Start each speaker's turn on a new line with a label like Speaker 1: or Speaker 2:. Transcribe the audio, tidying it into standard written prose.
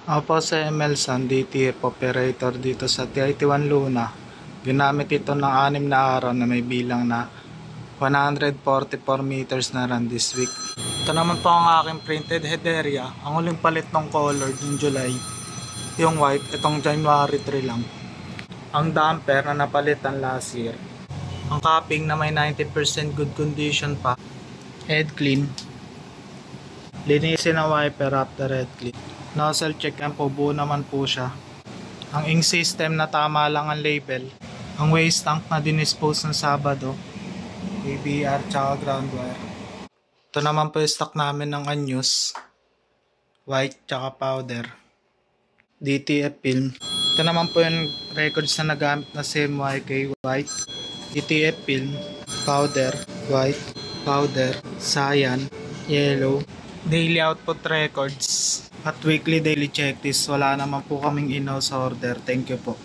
Speaker 1: Ako po sa Emelsan, DTF operator dito sa TIT1 Luna. Ginamit ito ng 6 na araw na may bilang na 144 meters na run this week. Ito naman po ang aking printed head area. Ang huling palit ng color yung July. Yung white, itong January 3 lang. Ang damper na napalitan last year. Ang capping na may 90% good condition pa. Head clean. Linisin ang wiper after head clean. Nozzle check and po, buo naman po siya. Ang ink system na tama lang ang label. Ang waste tank na dinispose ng Sabado. ABR tsaka ground wire. Ito naman po yung stock namin ng anyos. White tsaka powder. DTF film. Ito naman po yung records na nagamit na CMYK white. DTF film. Powder. White. Powder. Cyan. Yellow. Daily output records. At weekly daily checklist, wala naman po kaming in-house order. Thank you po.